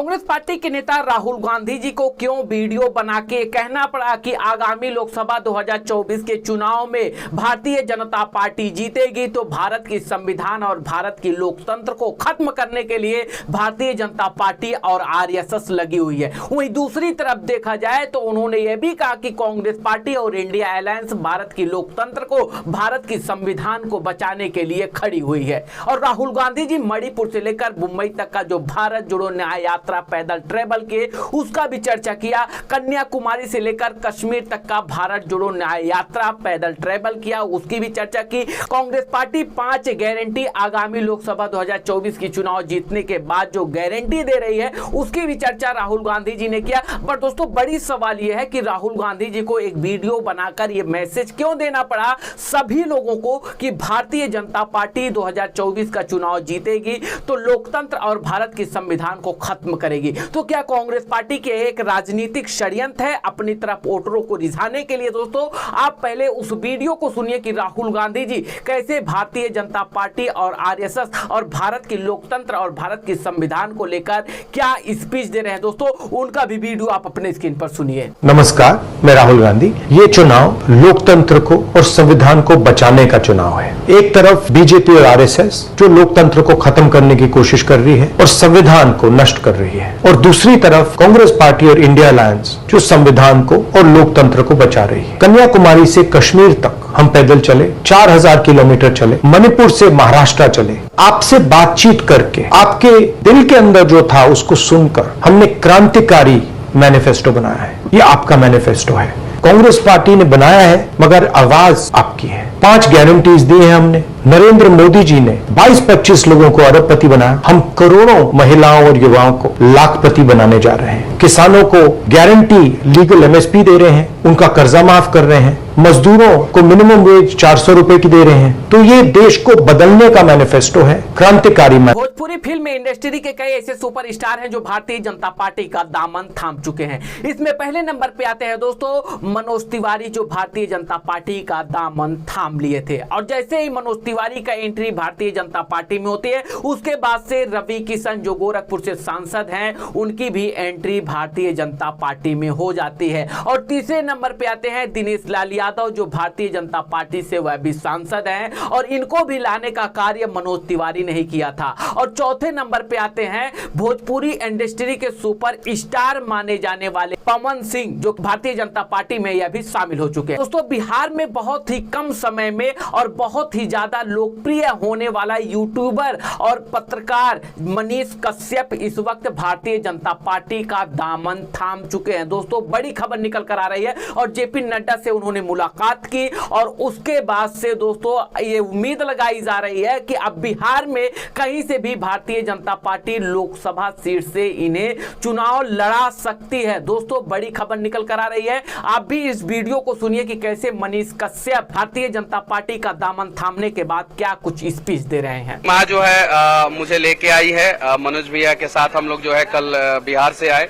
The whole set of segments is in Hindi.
कांग्रेस पार्टी के नेता राहुल गांधी जी को क्यों वीडियो बना के कहना पड़ा कि आगामी लोकसभा 2024 के चुनाव में भारतीय जनता पार्टी जीतेगी तो भारत की संविधान और भारत की लोकतंत्र को खत्म करने के लिए भारतीय जनता पार्टी और आरएसएस लगी हुई है। वहीं दूसरी तरफ देखा जाए तो उन्होंने यह भी कहा कि कांग्रेस पार्टी और इंडिया अलायंस भारत की लोकतंत्र को, भारत की संविधान को बचाने के लिए खड़ी हुई है। और राहुल गांधी जी मणिपुर से लेकर मुंबई तक का जो भारत जोड़ो न्याय यात्रा पैदल ट्रेवल के उसका भी चर्चा किया। कन्याकुमारी से लेकर कश्मीर तक का भारत जोड़ो न्याय यात्रा पैदल ट्रेवल किया, उसकी भी चर्चा की। कांग्रेस पार्टी 5 गारंटी आगामी लोकसभा 2024 की चुनाव जीतने के बाद जो गारंटी दे रही है उसकी भी चर्चा राहुल गांधी जी ने किया। पर दोस्तों बड़ी सवाल यह है कि राहुल गांधी जी को एक वीडियो बनाकर यह मैसेज क्यों देना पड़ा सभी लोगों को कि भारतीय जनता पार्टी 2024 का चुनाव जीतेगी तो लोकतंत्र और भारत की संविधान को खत्म करेगी। तो क्या कांग्रेस पार्टी के एक राजनीतिक षड्यंत्र है अपनी तरफ वोटरों को रिझाने के लिए? दोस्तों आप पहले उस वीडियो को सुनिए कि राहुल गांधी जी कैसे भारतीय जनता पार्टी और आरएसएस और भारत की लोकतंत्र और भारत की संविधान को लेकर क्या स्पीच दे रहे हैं। दोस्तों उनका भी वीडियो आप अपने स्क्रीन पर सुनिए। नमस्कार, मैं राहुल गांधी। ये चुनाव लोकतंत्र को और संविधान को बचाने का चुनाव है। एक तरफ बीजेपी और आरएसएस जो लोकतंत्र को खत्म करने की कोशिश कर रही है और संविधान को नष्ट कर रही है, और दूसरी तरफ कांग्रेस पार्टी और इंडिया अलायंस जो संविधान को और लोकतंत्र को बचा रही है। कन्याकुमारी से कश्मीर तक हम पैदल चले, 4000 किलोमीटर चले, मणिपुर से महाराष्ट्र चले, आपसे बातचीत करके आपके दिल के अंदर जो था उसको सुनकर हमने क्रांतिकारी मैनिफेस्टो बनाया है। ये आपका मैनिफेस्टो है, कांग्रेस पार्टी ने बनाया है मगर आवाज आपकी है। 5 गारंटीज दी हैं हमने। नरेंद्र मोदी जी ने 22-25 लोगों को अरबपति बनाया, हम करोड़ों महिलाओं और युवाओं को लाखपति बनाने जा रहे हैं। किसानों को गारंटी लीगल एमएसपी दे रहे हैं, उनका कर्जा माफ कर रहे हैं, मजदूरों को मिनिमम वेज 400 रुपए की दे रहे हैं। तो ये देश को बदलने का मैनिफेस्टो है, क्रांतिकारी। भोजपुरी फिल्म इंडस्ट्री के कई ऐसे सुपरस्टार हैं जो भारतीय जनता पार्टी का दामन थाम चुके हैं। इसमें पहले नंबर पे आते हैं दोस्तों मनोज तिवारी, जो भारतीय जनता पार्टी का दामन थाम लिए थे। और जैसे ही मनोज तिवारी का एंट्री भारतीय जनता पार्टी में होती है उसके बाद से रवि किशन जो गोरखपुर से सांसद हैं उनकी भी एंट्री भारतीय जनता पार्टी में हो जाती है। और तीसरे नंबर पे आते हैं दिनेश लाल यादव जो भारतीय जनता पार्टी से वह भी सांसद हैं और इनको भी लाने का कार्य मनोज तिवारी ने ही किया था। और चौथे नंबर पे आते हैं भोजपुरी इंडस्ट्री के सुपर स्टार माने जाने वाले पवन सिंह जो भारतीय जनता पार्टी में यह भी शामिल हो चुके हैं। दोस्तों बिहार में बहुत ही कम समय में और बहुत ही ज्यादा लोकप्रिय होने वाला यूट्यूबर और पत्रकार मनीष कश्यप इस वक्त भारतीय जनता पार्टी का दामन थाम चुके हैं। दोस्तों बड़ी खबर निकल कर आ रही है और जेपी नड्डा से उन्होंने मुलाकात की और उसके बाद से दोस्तों ये उम्मीद लगाई जा रही है कि अब बिहार में कहीं से भी भारतीय जनता पार्टी लोकसभा सीट से इन्हें चुनाव लड़ा सकती है। दोस्तों बड़ी खबर निकल कर आ रही है, आप भी इस वीडियो को सुनिए कि कैसे मनीष कश्यप भारतीय जनता पार्टी का दामन थामने के बाद क्या कुछ स्पीच दे रहे हैं। माँ जो है मुझे लेके आई है, मनोज भैया के साथ हम लोग जो है कल बिहार से आए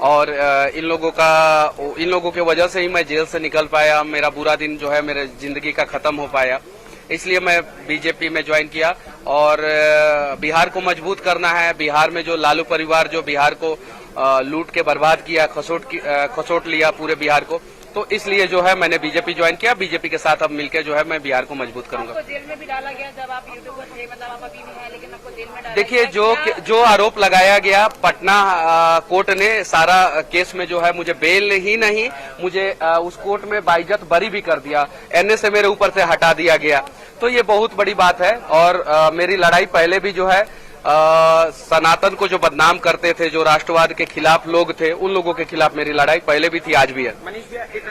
और इन लोगों के वजह से ही मैं जेल से निकल पाया। मेरा बुरा दिन जो है मेरे जिंदगी का खत्म हो पाया, इसलिए मैं बीजेपी में ज्वाइन किया और बिहार को मजबूत करना है। बिहार में जो लालू परिवार जो बिहार को लूट के बर्बाद किया, खसोट लिया पूरे बिहार को, तो इसलिए जो है मैंने बीजेपी ज्वाइन किया। बीजेपी के साथ अब मिलकर जो है मैं बिहार को मजबूत करूंगा। आपको जेल में भी डाला गया जब आप यूट्यूब पर थे, मतलब आप अभी भी हैं लेकिन आपको जेल में डाला। देखिए जो आरोप लगाया गया पटना कोर्ट ने सारा केस में जो है मुझे बेल ही नहीं, मुझे उस कोर्ट में बाइज्जत बरी भी कर दिया, एनए से मेरे ऊपर से हटा दिया गया। तो ये बहुत बड़ी बात है और मेरी लड़ाई पहले भी जो है सनातन को जो बदनाम करते थे, जो राष्ट्रवाद के खिलाफ लोग थे, उन लोगों के खिलाफ मेरी लड़ाई पहले भी थी, आज भी है।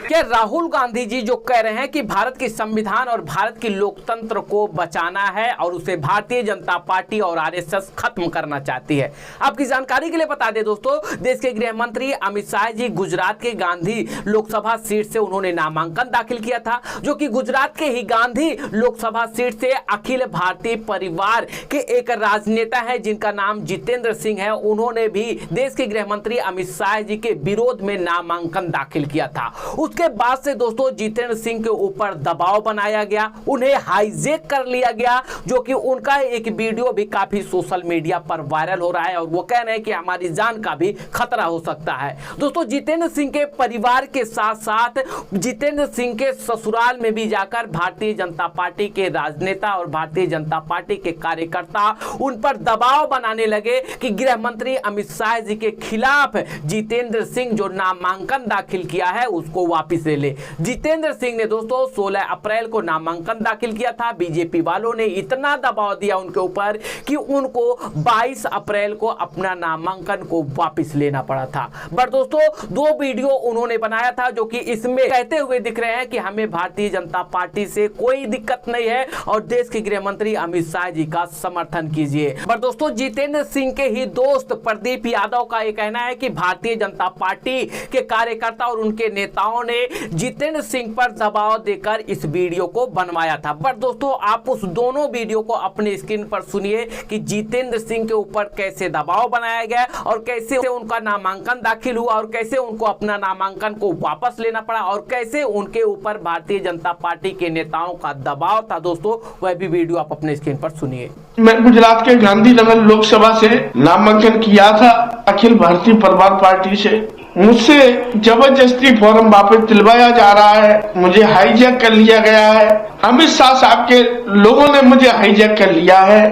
क्या राहुल गांधी जी जो कह रहे हैं कि भारत की संविधान और भारत की लोकतंत्र को बचाना है और उसे भारतीय जनता पार्टी और आरएसएस खत्म करना चाहती है। आपकी जानकारी के लिए बता दें दोस्तों, देश के गृह मंत्री अमित शाह जी गुजरात के गांधी लोकसभा सीट से उन्होंने नामांकन दाखिल किया था, जो कि गुजरात के ही गांधी लोकसभा सीट से अखिल भारतीय परिवार के एक राजनेता है जिनका नाम जितेंद्र सिंह है, उन्होंने भी देश के गृह मंत्री अमित शाह जी के विरोध में नामांकन दाखिल किया था। उसके बाद से दोस्तों जितेंद्र सिंह के ऊपर दबाव बनाया गया, उन्हें हाईजैक कर लिया गया, जो कि उनका एक वीडियो भी काफी सोशल मीडिया पर वायरल हो रहा है और वो कह रहे हैं कि हमारी जान का भी खतरा हो सकता है। दोस्तों जितेंद्र सिंह के परिवार के साथ साथ जितेंद्र सिंह के ससुराल में भी जाकर भारतीय जनता पार्टी के राजनेता और भारतीय जनता पार्टी के कार्यकर्ता उन पर दबाव बनाने लगे कि गृह मंत्री अमित शाह जी के खिलाफ जितेंद्र सिंह जो नामांकन दाखिल किया है उसको वापस ले ले। जितेंद्र सिंह ने दोस्तों 16 अप्रैल को नामांकन दाखिल किया था। बीजेपी वालों ने इतना दबाव दिया उनके ऊपर कि उनको 22 अप्रैल को अपना नामांकन को वापस लेना पड़ा था। पर दोस्तों 2 वीडियो उन्होंने बनाया था जो कि इसमें कहते हुए दिख रहे हैं कि हमें भारतीय जनता पार्टी से कोई दिक्कत नहीं है और देश के गृह मंत्री अमित शाह जी का समर्थन कीजिए। पर दोस्तों जितेंद्र सिंह के ही दोस्त प्रदीप यादव का यह कहना है कि भारतीय जनता पार्टी के कार्यकर्ता और उनके नेताओं ने जितेंद्र सिंह पर दबाव देकर इस वीडियो को बनवाया था। पर दोस्तों आप उस दोनों वीडियो को अपने स्क्रीन पर सुनिए कि जितेंद्र सिंह के ऊपर कैसे दबाव बनाया गया और कैसे उनका नामांकन दाखिल हुआ और कैसे उनको अपना नामांकन को वापस लेना पड़ा और कैसे उनके ऊपर भारतीय जनता पार्टी के नेताओं का दबाव था। दोस्तों वह भी वीडियो आप अपने स्क्रीन पर सुनिए। मैं गुजरात के गांधीनगर लोकसभा से नामांकन किया था अखिल भारतीय परिवार पार्टी से। मुझसे जबरदस्ती फॉर्म वापस दिलवाया जा रहा है, मुझे हाईजैक कर लिया गया है। अमित शाह साहब के लोगों ने मुझे हाईजैक कर लिया है।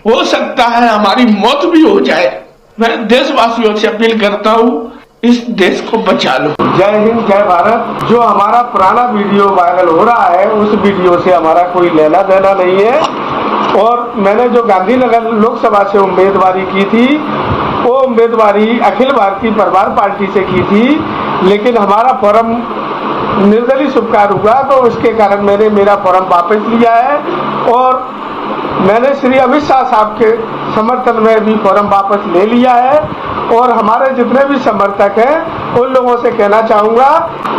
हो सकता है हमारी मौत भी हो जाए। मैं देशवासियों से अपील करता हूँ इस देश को बचा लो। जय हिंद जय भारत। जो हमारा पुराना वीडियो वायरल हो रहा है उस वीडियो से हमारा कोई लेना देना नहीं है और मैंने जो गांधीनगर लोकसभा से उम्मीदवारी की थी वो उम्मीदवारी अखिल भारतीय परिवार पार्टी से की थी, लेकिन हमारा फॉर्म निर्दलीय स्वीकार हुआ तो उसके कारण मैंने मेरा फॉर्म वापस लिया है और मैंने श्री अमित शाह साहब के समर्थन में भी फॉर्म वापस ले लिया है और हमारे जितने भी समर्थक हैं उन लोगों से कहना चाहूँगा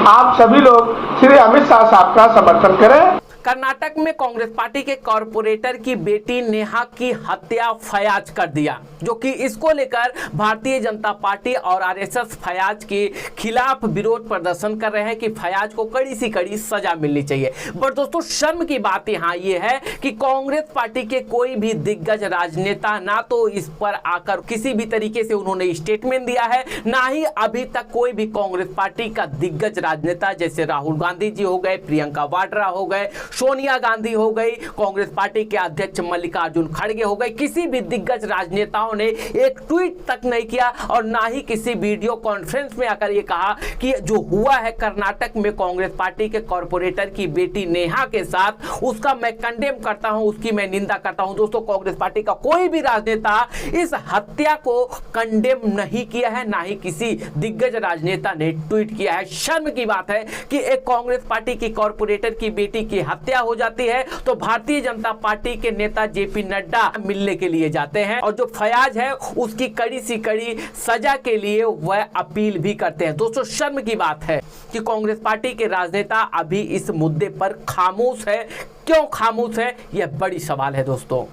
आप सभी लोग श्री अमित शाह साहब का समर्थन करें। कर्नाटक में कांग्रेस पार्टी के कॉर्पोरेटर की बेटी नेहा की हत्या फयाज कर दिया, जो कि इसको लेकर भारतीय जनता पार्टी और आरएसएस फयाज के खिलाफ विरोध प्रदर्शन कर रहे हैं कि फयाज को कड़ी सी कड़ी सजा मिलनी चाहिए। पर दोस्तों शर्म की बात यहाँ ये है कि कांग्रेस पार्टी के कोई भी दिग्गज राजनेता ना तो इस पर आकर किसी भी तरीके से उन्होंने स्टेटमेंट दिया है, ना ही अभी तक कोई भी कांग्रेस पार्टी का दिग्गज राजनेता जैसे राहुल गांधी जी हो गए, प्रियंका वाड्रा हो गए, सोनिया गांधी हो गई, कांग्रेस पार्टी के अध्यक्ष मल्लिकार्जुन खड़गे हो गए, किसी भी दिग्गज राजनेताओं ने एक ट्वीट तक नहीं किया और ना ही किसी वीडियो कॉन्फ्रेंस में आकर ये कहा कि जो हुआ है कर्नाटक में कांग्रेस पार्टी के कॉर्पोरेटर की बेटी नेहा के साथ उसका मैं कंडेम करता हूं, उसकी मैं निंदा करता हूं। दोस्तों कांग्रेस पार्टी का कोई भी राजनेता इस हत्या को कंडेम नहीं किया है, ना ही किसी दिग्गज राजनेता ने ट्वीट किया है। शर्म की बात है कि एक कांग्रेस पार्टी की कॉर्पोरेटर की बेटी की हत्या हो जाती है तो भारतीय जनता पार्टी के नेता जेपी नड्डा मिलने के लिए जाते हैं और जो फयाज है उसकी कड़ी सी कड़ी सजा के लिए वह अपील भी करते हैं। दोस्तों शर्म की बात है कि कांग्रेस पार्टी के राजनेता अभी इस मुद्दे पर खामोश है। क्यों खामोश है यह बड़ी सवाल है दोस्तों।